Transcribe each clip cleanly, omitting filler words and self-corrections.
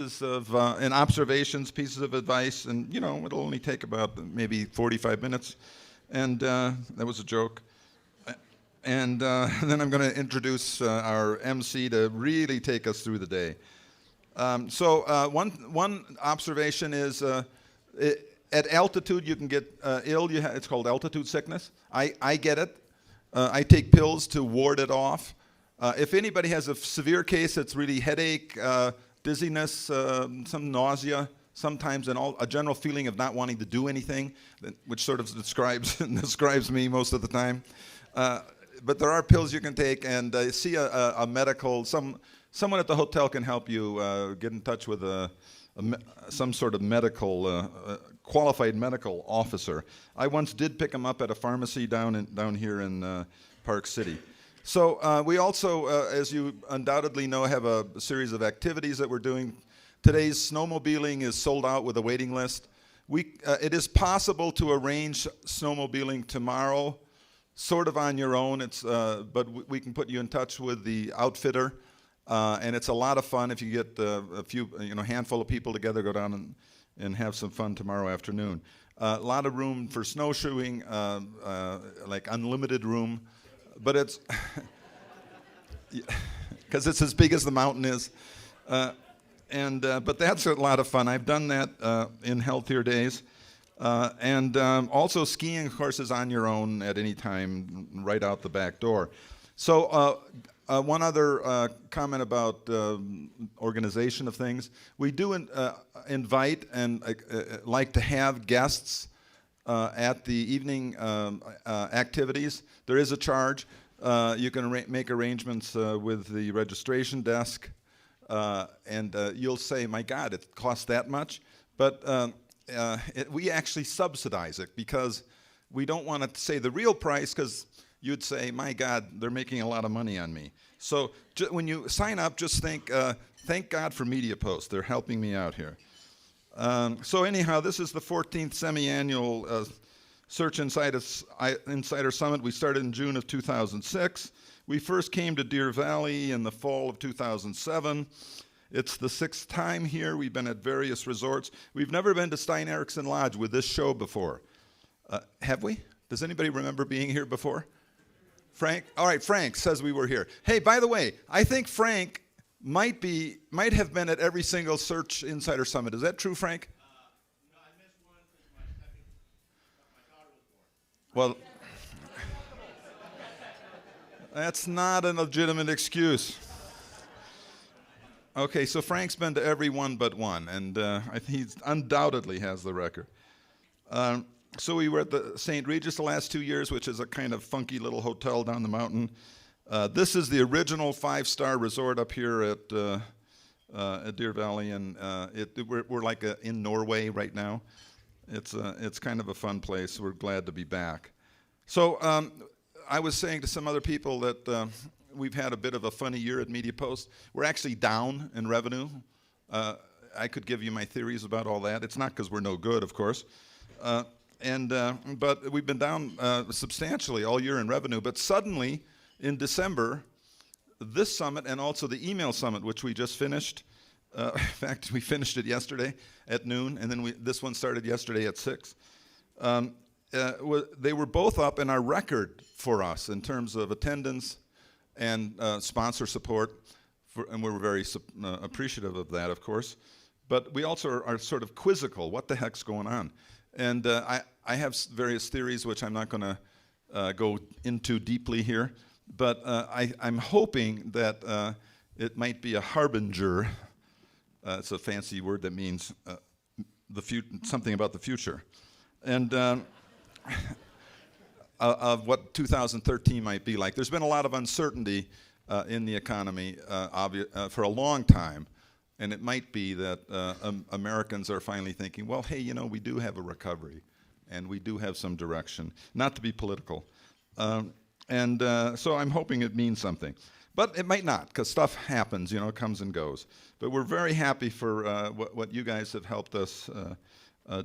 And observations, pieces of advice, and it'll only take about maybe 45 minutes. And that was a joke. And then I'm going to introduce our MC to really take us through the day. One observation is at altitude you can get ill. It's called altitude sickness. I get it. I take pills to ward it off. If anybody has a severe case, it's really headache, dizziness, some nausea, sometimes a general feeling of not wanting to do anything, which sort of describes me most of the time. But there are pills you can take, and see a medical. Someone at the hotel can help you get in touch with some sort of medical, qualified medical officer. I once did pick him up at a pharmacy down here in Park City. So we also, as you undoubtedly know, have a series of activities that we're doing. Today's snowmobiling is sold out with a waiting list. It is possible to arrange snowmobiling tomorrow, sort of on your own. But we can put you in touch with the outfitter, and it's a lot of fun if you get handful of people together, go down and have some fun tomorrow afternoon. A lot of room for snowshoeing, like unlimited room. But it's because it's as big as the mountain is, but that's a lot of fun. I've done that in healthier days, and also skiing, of course, is on your own at any time, right out the back door. So one other comment about organization of things: we do invite and like to have guests. At the evening activities. There is a charge. You can make arrangements with the registration desk, and you'll say, my God, it costs that much? But we actually subsidize it because we don't want to say the real price, because you'd say, my God, they're making a lot of money on me. So when you sign up, just think, thank God for MediaPost. They're helping me out here. So anyhow, this is the 14th semi-annual Search Insider Summit. We started in June of 2006. We first came to Deer Valley in the fall of 2007. It's the 6th time here. We've been at various resorts. We've never been to Stein Eriksen Lodge with this show before. Have we? Does anybody remember being here before? Frank? All right, Frank says we were here. Hey, by the way, I think Frank might have been at every single Search Insider Summit. Is that true, Frank? No, I missed one because my daughter was born. Well, that's not a legitimate excuse. Okay, so Frank's been to every one but one, and I think he undoubtedly has the record. So we were at the St. Regis the last 2 years, which is a kind of funky little hotel down the mountain. This is the original 5-star resort up here at Deer Valley, and we're like in Norway right now. It's kind of a fun place. We're glad to be back. So I was saying to some other people that we've had a bit of a funny year at MediaPost. We're actually down in revenue. I could give you my theories about all that. It's not because we're no good, of course. But we've been down substantially all year in revenue. But suddenly, in December, this summit and also the email summit, which we just finished. In fact, we finished it yesterday at noon, and then this one started yesterday at 6. They were both up in our record for us in terms of attendance and sponsor support, and we're very appreciative of that, of course. But we also are sort of quizzical. What the heck's going on? And I have various theories, which I'm not going to go into deeply here. But I'm hoping that it might be a harbinger. It's a fancy word that means something about the future, and of what 2013 might be like. There's been a lot of uncertainty in the economy for a long time, and it might be that Americans are finally thinking, well, hey, we do have a recovery, and we do have some direction. Not to be political. So I'm hoping it means something. But it might not, because stuff happens, it comes and goes. But we're very happy for what you guys have helped us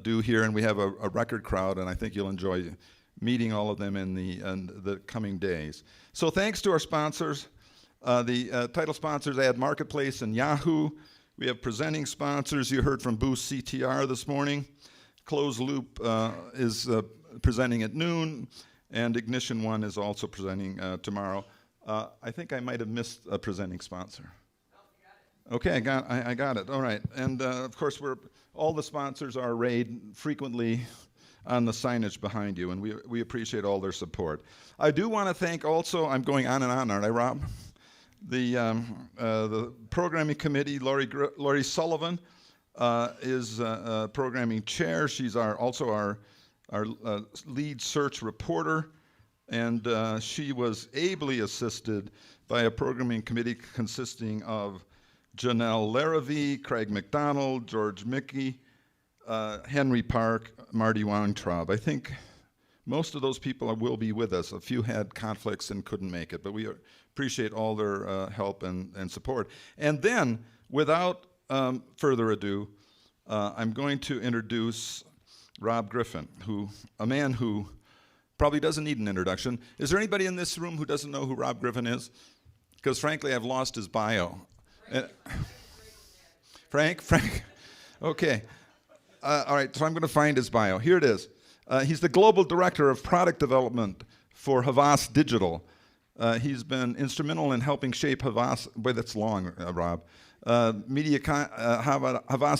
do here, and we have a record crowd, and I think you'll enjoy meeting all of them in the coming days. So thanks to our sponsors. The title sponsors, Ad Marketplace and Yahoo. We have presenting sponsors. You heard from Boost CTR this morning. Closed Loop is presenting at noon, and Ignition One is also presenting tomorrow. I think I might have missed a presenting sponsor. Okay, I got it. All right, and of course, all the sponsors are arrayed frequently on the signage behind you, and we appreciate all their support. I do want to thank also. I'm going on and on, aren't I, Rob? The programming committee. Lori Sullivan is programming chair. She's also our lead search reporter, and she was ably assisted by a programming committee consisting of Janelle Larrivee, Craig McDonald, George Mickey, Henry Park, Marty Weintraub. I think most of those people will be with us. A few had conflicts and couldn't make it, but we appreciate all their help and support. And then, without further ado, I'm going to introduce Rob Griffin, a man who probably doesn't need an introduction. Is there anybody in this room who doesn't know who Rob Griffin is? Because frankly, I've lost his bio. Frank? Okay. All right, so I'm going to find his bio. Here it is. He's the Global Director of Product Development for Havas Digital. He's been instrumental in helping shape Havas, boy, that's long, Rob, Havas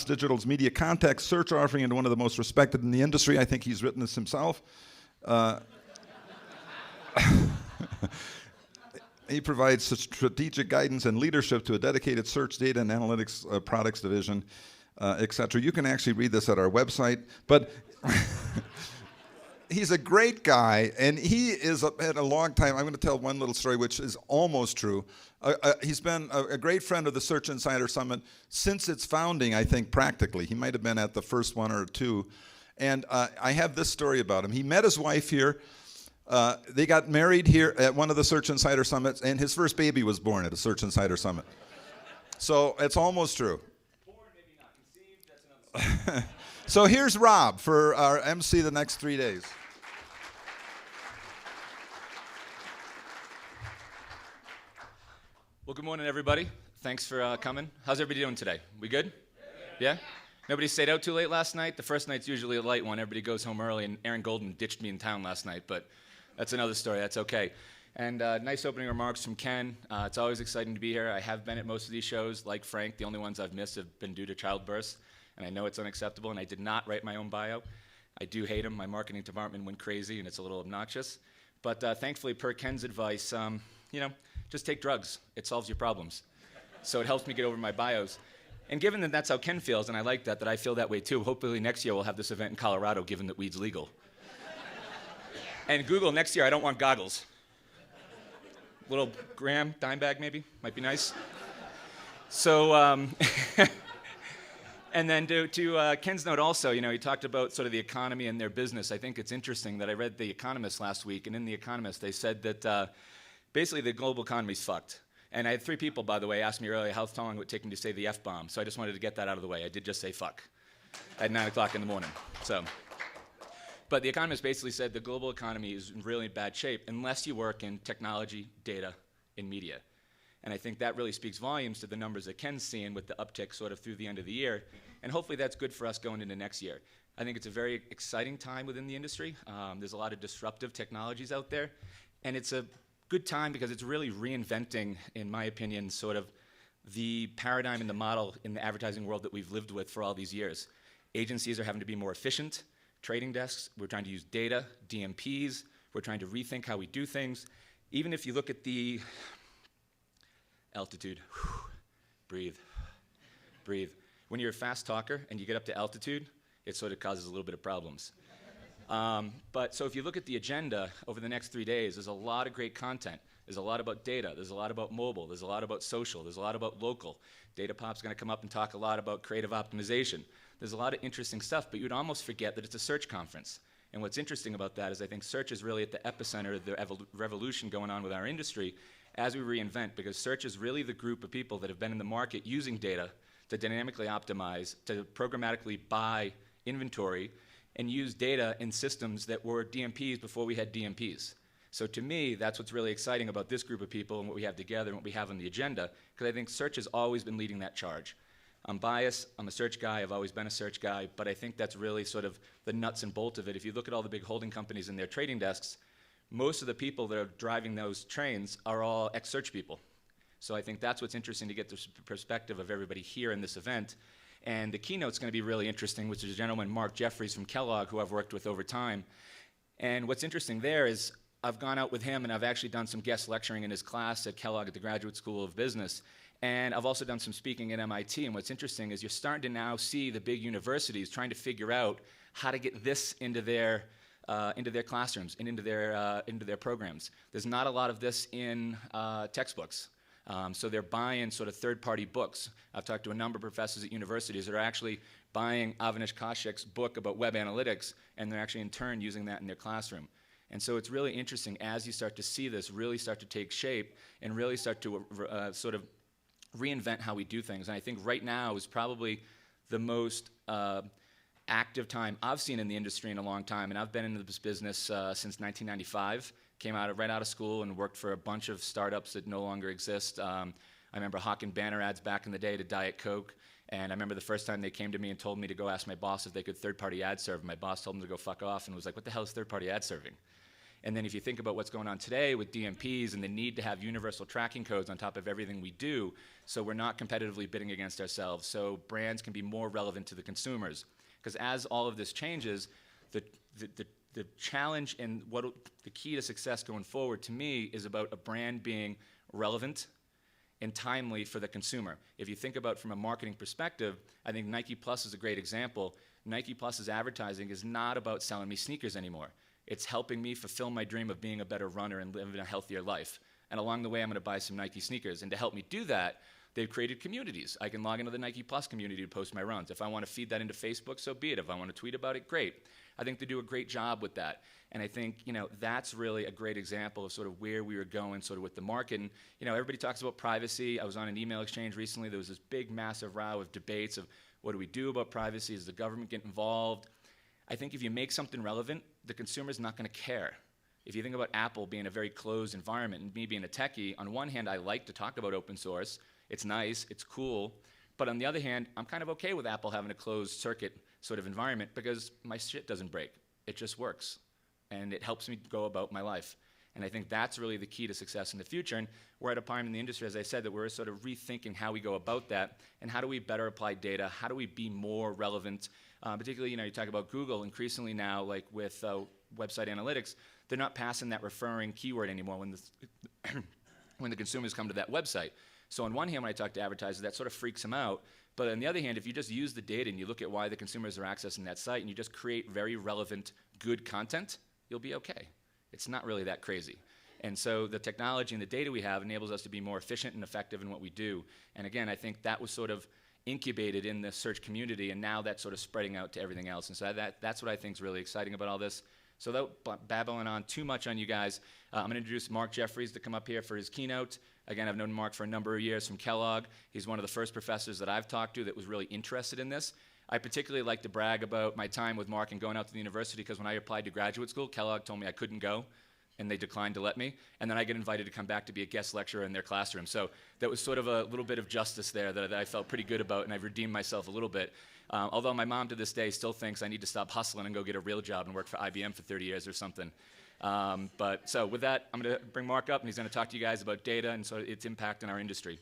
Digital's media context search offering into one of the most respected in the industry. I think he's written this himself. He provides strategic guidance and leadership to a dedicated search data and analytics products division, et cetera. You can actually read this at our website, but he's a great guy, and he is had a long time. I'm going to tell one little story, which is almost true. He's been a great friend of the Search Insider Summit since its founding, I think, practically. He might have been at the first one or two. And I have this story about him. He met his wife here. They got married here at one of the Search Insider Summits, and his first baby was born at a Search Insider Summit. So it's almost true. Born, maybe not. Conceived, that's another story. So here's Rob for our MC the next 3 days. Well, good morning, everybody. Thanks for coming. How's everybody doing today? We good? Yeah? Nobody stayed out too late last night? The first night's usually a light one. Everybody goes home early, and Aaron Golden ditched me in town last night, but that's another story. That's okay. And nice opening remarks from Ken. It's always exciting to be here. I have been at most of these shows. Like Frank, the only ones I've missed have been due to childbirths, and I know it's unacceptable, and I did not write my own bio. I do hate them. My marketing department went crazy, and it's a little obnoxious. But thankfully, per Ken's advice, just take drugs. It solves your problems. So it helps me get over my bios. And given that that's how Ken feels, and I like that I feel that way too, hopefully next year we'll have this event in Colorado, given that weed's legal. And Google, next year I don't want goggles. Little gram, dime bag maybe, might be nice. So, and then to Ken's note also, he talked about sort of the economy and their business. I think it's interesting that I read The Economist last week, and in The Economist they said that basically the global economy's fucked. And I had 3 people, by the way, ask me earlier how long it would take me to say the F-bomb, so I just wanted to get that out of the way. I did just say fuck at 9 o'clock in the morning. But The Economist basically said the global economy is in really bad shape unless you work in technology, data, and media. And I think that really speaks volumes to the numbers that Ken's seeing with the uptick sort of through the end of the year. And hopefully that's good for us going into next year. I think it's a very exciting time within the industry. There's a lot of disruptive technologies out there. And it's a good time because it's really reinventing, in my opinion, sort of the paradigm and the model in the advertising world that we've lived with for all these years. Agencies are having to be more efficient. Trading desks, we're trying to use data, DMPs. We're trying to rethink how we do things. Even if you look at the altitude, breathe. When you're a fast talker and you get up to altitude, it sort of causes a little bit of problems. So if you look at the agenda over the next 3 days, there's a lot of great content. There's a lot about data. There's a lot about mobile. There's a lot about social. There's a lot about local. Data Pop's going to come up and talk a lot about creative optimization. There's a lot of interesting stuff, but you'd almost forget that it's a search conference. And what's interesting about that is I think search is really at the epicenter of the revolution going on with our industry as we reinvent, because search is really the group of people that have been in the market using data to dynamically optimize, to programmatically buy inventory, and use data in systems that were DMPs before we had DMPs. So to me, that's what's really exciting about this group of people and what we have together and what we have on the agenda, because I think search has always been leading that charge. I'm biased. I'm a search guy. I've always been a search guy. But I think that's really sort of the nuts and bolts of it. If you look at all the big holding companies and their trading desks, most of the people that are driving those trains are all ex-search people. So I think that's what's interesting to get the perspective of everybody here in this event. And the keynote's going to be really interesting, which is a gentleman, Mark Jeffries from Kellogg, who I've worked with over time. And what's interesting there is I've gone out with him and I've actually done some guest lecturing in his class at Kellogg at the Graduate School of Business. And I've also done some speaking at MIT. And what's interesting is you're starting to now see the big universities trying to figure out how to get this into their classrooms and into their programs. There's not a lot of this in textbooks. So they're buying sort of third-party books. I've talked to a number of professors at universities that are actually buying Avinash Kaushik's book about web analytics, and they're actually in turn using that in their classroom. And so it's really interesting as you start to see this really start to take shape and really start to sort of reinvent how we do things. And I think right now is probably the most active time I've seen in the industry in a long time. And I've been in this business since 1995. Came right out of school and worked for a bunch of startups that no longer exist. I remember hawking banner ads back in the day to Diet Coke. And I remember the first time they came to me and told me to go ask my boss if they could third-party ad serve. My boss told them to go fuck off and was like, what the hell is third-party ad serving? And then if you think about what's going on today with DMPs and the need to have universal tracking codes on top of everything we do, so we're not competitively bidding against ourselves, so brands can be more relevant to the consumers. Because as all of this changes, the challenge and the key to success going forward to me is about a brand being relevant and timely for the consumer. If you think about from a marketing perspective, I think Nike Plus is a great example. Nike Plus's advertising is not about selling me sneakers anymore. It's helping me fulfill my dream of being a better runner and living a healthier life. And along the way, I'm going to buy some Nike sneakers. And to help me do that, they've created communities. I can log into the Nike Plus community to post my runs. If I want to feed that into Facebook, so be it. If I want to tweet about it, great. I think they do a great job with that. And I think, that's really a great example of sort of where we were going sort of with the market. And, everybody talks about privacy. I was on an email exchange recently. There was this big, massive row of debates of what do we do about privacy? Does the government get involved? I think if you make something relevant, the consumer's not going to care. If you think about Apple being a very closed environment and me being a techie, on one hand, I like to talk about open source. It's nice, it's cool. But on the other hand, I'm kind of okay with Apple having a closed circuit sort of environment because my shit doesn't break. It just works. And it helps me go about my life. And I think that's really the key to success in the future. And we're at a time in the industry, as I said, that we're sort of rethinking how we go about that and how do we better apply data, how do we be more relevant. Particularly, you talk about Google increasingly now, like with website analytics, they're not passing that referring keyword anymore when when the consumers come to that website. So on one hand, when I talk to advertisers, that sort of freaks them out. But on the other hand, if you just use the data and you look at why the consumers are accessing that site and you just create very relevant, good content, you'll be okay. It's not really that crazy. And so the technology and the data we have enables us to be more efficient and effective in what we do. And again, I think that was sort of incubated in the search community, and now that's sort of spreading out to everything else. And so that's what I think is really exciting about all this. So without babbling on too much on you guys, I'm going to introduce Mark Jeffries to come up here for his keynote. Again, I've known Mark for a number of years from Kellogg. He's one of the first professors that I've talked to that was really interested in this. I particularly like to brag about my time with Mark and going out to the university because when I applied to graduate school, Kellogg told me I couldn't go, and they declined to let me. And then I get invited to come back to be a guest lecturer in their classroom. So that was sort of a little bit of justice there that I felt pretty good about, and I've redeemed myself a little bit. Although my mom to this day still thinks I need to stop hustling and go get a real job and work for IBM for 30 years or something. So with that, I'm going to bring Mark up, and he's going to talk to you guys about data and sort of its impact on our industry.